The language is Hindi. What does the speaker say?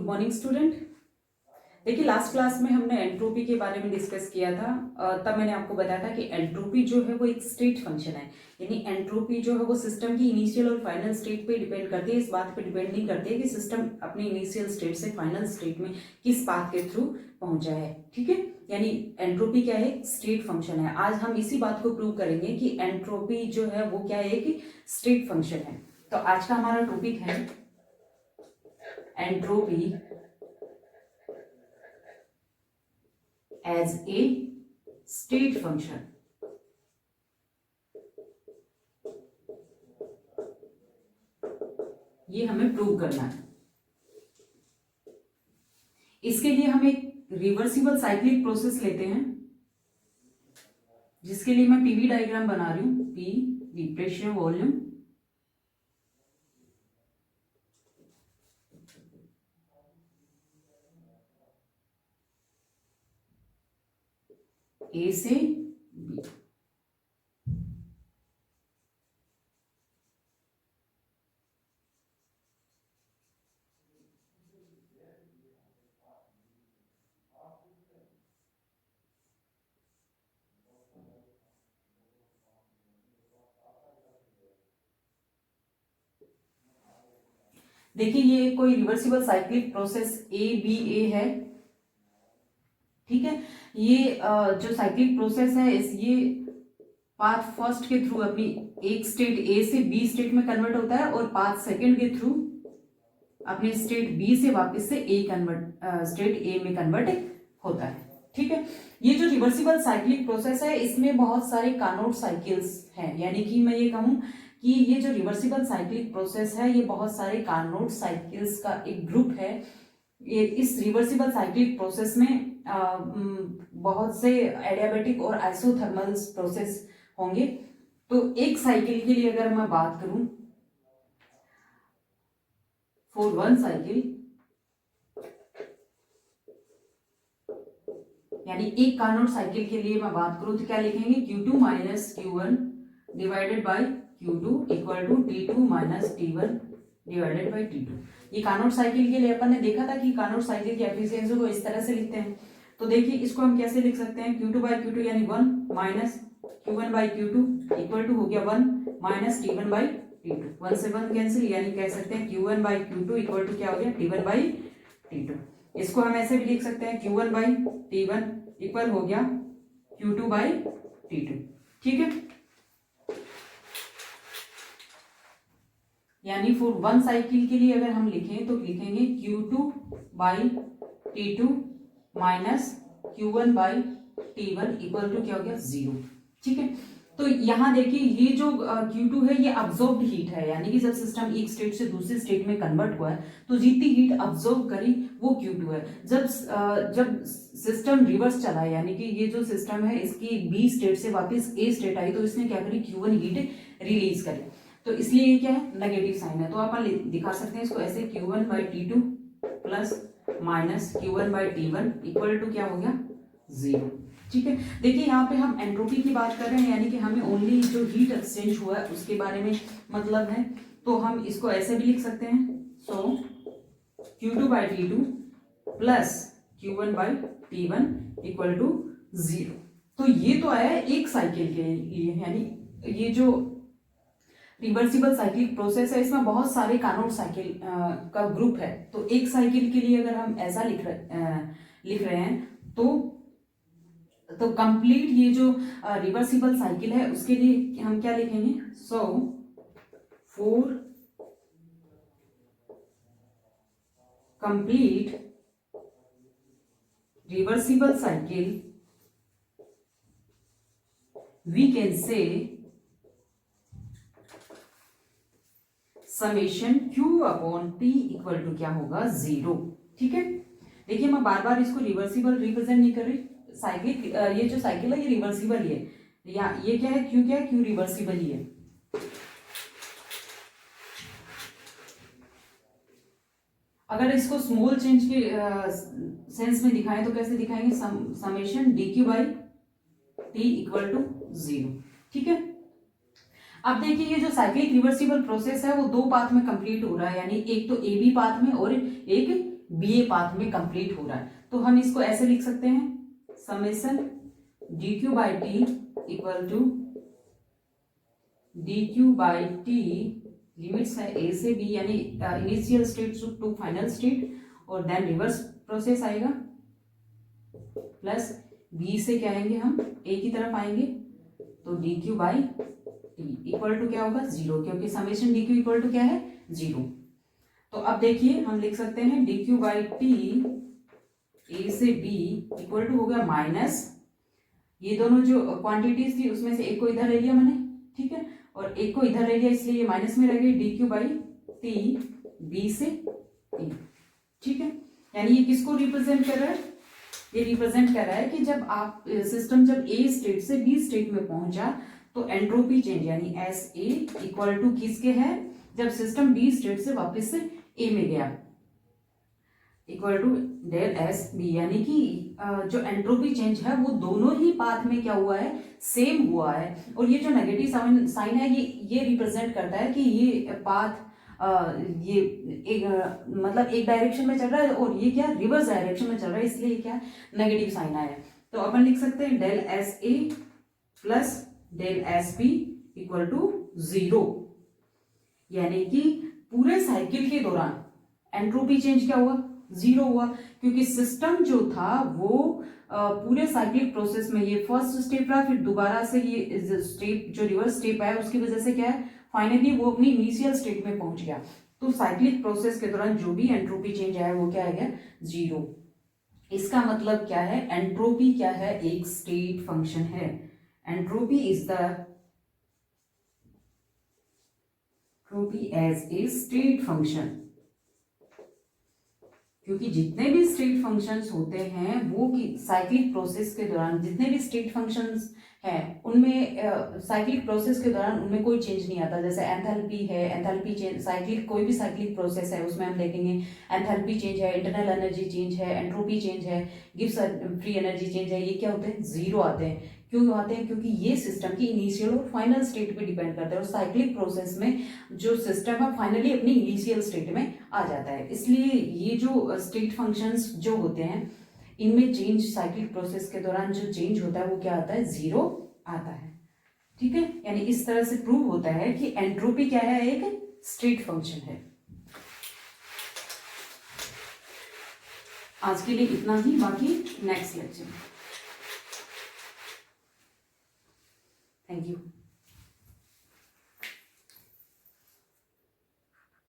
Morning student. देखिए लास्ट क्लास में हमने एंट्रोपी के बारे में डिस्कस किया था। तब मैंने आपको बताया था कि एंट्रोपी जो है वो एक स्टेट फंक्शन है, यानी एंट्रोपी जो है वो सिस्टम की इनिशियल और फाइनल स्टेट पे डिपेंड करती है। इस बात पे डिपेंड नहीं करती है कि सिस्टम अपनी इनिशियल स्टेट से फाइनल स्टेट में किस पाथ के थ्रू पहुंचा है। ठीक है, यानी एंट्रोपी क्या है, स्टेट फंक्शन है। आज हम इसी बात को प्रूव करेंगे कि एंट्रोपी जो है वो क्या है कि स्टेट फंक्शन है। तो आज का हमारा टॉपिक है entropy as a state function. ये हमें प्रूव करना है। इसके लिए हम एक रिवर्सिबल साइक्लिक प्रोसेस लेते हैं, जिसके लिए मैं पीवी डायग्राम बना रही हूं। पी प्रेशर वॉल्यूम, ए से बी। देखिए ये कोई reversible cyclic process A B A है। ठीक है, ये जो साइक्लिक प्रोसेस है ये पाथ फर्स्ट के थ्रू अपनी एक स्टेट ए से बी स्टेट में कन्वर्ट होता है और पाथ सेकंड के थ्रू अपने स्टेट बी से वापस से स्टेट ए में कन्वर्ट होता है। ठीक है, ये जो रिवर्सिबल साइक्लिक प्रोसेस है इसमें बहुत सारे कार्नोट साइकिल्स हैं, यानी कि मैं ये कहूं कि ये जो रिवर्सिबल साइक्लिक प्रोसेस है ये बहुत सारे कार्नोट साइकिल्स का एक ग्रुप है। ये इस रिवर्सिबल साइक्लिक प्रोसेस में बहुत से एडियाबैटिक और आइसोथर्मल प्रोसेस होंगे। तो एक साइकिल के लिए अगर मैं बात करूं, फॉर वन साइकिल, यानी एक कार्नोट साइकिल के लिए मैं बात करूं तो क्या लिखेंगे, Q2 minus Q1 divided by Q2 equal to T2 minus T1 divided by T2। ये कार्नोट साइकिल के लिए अपन ने देखा था कि कार्नोट साइकिल की एफिशिएंसी को इस तरह से लिखते हैं। तो देखिए इसको हम कैसे लिख सकते हैं, Q2 बाई Q2 यानी 1 minus Q1 by Q2 equal to हो गया 1 माइनस T1 बाई T2। 1 से 1 कैंसिल, यानी कह सकते हैं Q1 by Q2 equal to क्या हो गया, T1 बाई T2। इसको हम ऐसे भी लिख सकते हैं, Q1 बाई T1 इक्वल हो गया Q2 बाई T2। ठीक है, यानी फॉर वन साइकिल के लिए अगर हम लिखें तो लिखेंगे Q2 by T2 minus Q1 by T1 equal to क्या हो गया, 0। ठीक है, तो यहां देखिए ये जो Q2 है ये अब्जॉर्ब्ड हीट है, यानी कि जब सिस्टम एक स्टेट से दूसरे स्टेट में कन्वर्ट हुआ है तो जितनी हीट अब्जॉर्ब करी वो Q2 है। जब सिस्टम रिवर्स चला है, यानी कि ये जो सिस्टम है इसकी बी स्टेट से वापस ए स्टेट आई, तो इसने क्या करी, Q1 हीट रिलीज करी, तो इसलिए ये क्या है, नेगेटिव साइन है। तो आप दिखा सकते हैं इसको ऐसे, Q1 by T2 plus minus Q1 by T1 equal to क्या हो गया, 0। ठीक है, देखिए यहाँ पे हम एंट्रोपी की बात कर रहे हैं, यानी कि हमें ओनली जो हीट एक्सचेंज हुआ है उसके बारे में मतलब है। तो हम इसको ऐसे भी लिख सकते हैं, so Q2 by T2 plus Q1 by T1 equal to 0। तो ये तो आया एक साइकिल के लिए, यानी ये जो रिवर्सिबल साइक्लिक प्रोसेस है इसमें बहुत सारे कार्नोट साइकिल का ग्रुप है। तो एक साइकिल के लिए अगर हम ऐसा लिख रहे हैं तो कंप्लीट ये जो रिवर्सिबल साइकिल है उसके लिए हम क्या लिखेंगे, so for complete reversible cycle we can say summation Q upon T equal to क्या होगा, 0। ठीक है, देखिए मैं बार बार इसको रिवर्सिबल रिप्रेजेंट नहीं कर रही, साइक्लिक ये जो साइकिल है ये रिवर्सिबल ही है, या ये क्या है, Q क्या है, Q रिवर्सिबल ही है। अगर इसको स्मॉल चेंज के सेंस में दिखाएं तो कैसे दिखाएंगे, summation DQ by T equal to 0। ठीक है, अब देखिए ये जो साइक्लिक रिवर्सिबल प्रोसेस है वो दो पाथ में कंप्लीट हो रहा है, यानी एक तो ए बी पाथ में और एक बी ए पाथ में कंप्लीट हो रहा है। तो हम इसको ऐसे लिख सकते हैं summation D Q by T equal to D Q by T, limits है ए से बी यानी initial state to final state, और देन रिवर्स प्रोसेस आएगा, प्लस बी से क्या आएंगे हम ए की तरफ आएंगे, तो D Q by T equal to क्या होगा 0, क्योंकि summation D Q equal to क्या है 0। तो अब देखिए हम लिख सकते हैं D Q by T A से बी इक्वल टू हो गया माइनस, ये दोनों जो क्वांटिटीज थी उसमें से एक को इधर ले लिया मैंने, ठीक है, और एक को इधर ले लिया, इसलिए ये माइनस में रह गई D Q by T B से टी, ठीक है। यानी ये किसको रिप्रेजेंट कर रहा है, ये रिप्रेजेंट कर रहा है कि जब आप सिस्टम जब ए स्टेट से बी स्टेट में पहुंचा तो एंट्रोपी चेंज यानी एस ए इक्वल टू किसके है, जब सिस्टम बी स्टेट से वापस से ए में गया, equal to del S B, यानी कि जो एंट्रोपी चेंज है वो दोनों ही पाथ में क्या हुआ है, सेम हुआ है। और ये जो नेगेटिव साइन है ये रिप्रेजेंट करता है कि ये पाथ ये एक मतलब एक डायरेक्शन में चल रहा है और ये क्या रिवर्स डायरेक्शन में चल रहा है, इसलिए क्या नेगेटिव साइन आया है। तो अपन लिख सकते हैं del S A plus del S B equal to 0, यानी कि पूरे साइकिल के दौरान एंट्रोपी चेंज क्या हुआ 0 हुआ, क्योंकि सिस्टम जो था वो पूरे साइक्लिक प्रोसेस में ये फर्स्ट स्टेप रहा, फिर दोबारा से ये स्टेप जो रिवर्स स्टेप आया उसकी वजह से क्या है फाइनली वो अपनी इनिशियल स्टेट में पहुंच गया। तो साइक्लिक प्रोसेस के दौरान जो भी एंट्रोपी चेंज आया वो क्या आ गया 0। इसका मतलब क्या है, एंट्रोपी क्या है, एक स्टेट फंक्शन है। Entropy is the entropy as a state function, क्योंकि जितने भी स्टेट फंक्शंस होते हैं वो साइक्लिक प्रोसेस के दौरान जितने भी स्टेट फंक्शंस हैं उनमें साइक्लिक प्रोसेस के दौरान उनमें कोई चेंज नहीं आता। जैसे एंथैल्पी है, एंथैल्पी चेंज साइक्लिक कोई भी साइक्लिक प्रोसेस है उसमें हम देखेंगे एंथैल्पी चेंज है, इंटरनल एनर्जी चेंज है, एंट्रोपी चेंज है, गिब्स फ्री एनर्जी चेंज है, ये क्या होते हैं 0 आते हैं। क्यों आते हैं, क्योंकि ये सिस्टम की इनिशियल और फाइनल स्टेट पे डिपेंड करता है, और साइक्लिक प्रोसेस में जो सिस्टम है फाइनली अपनी इनिशियल स्टेट में आ जाता है। इसलिए ये जो स्टेट फंक्शंस जो होते हैं इनमें चेंज साइक्लिक प्रोसेस के दौरान जो चेंज होता है वो क्या आता है 0 आता है, ठीक है। यानी इस तरह से प्रूव होता है कि एंट्रोपी क्या है, एक स्टेट फंक्शन है। आज के लिए इतना ही, बाकी नेक्स्ट लेक्चर में। Thank you.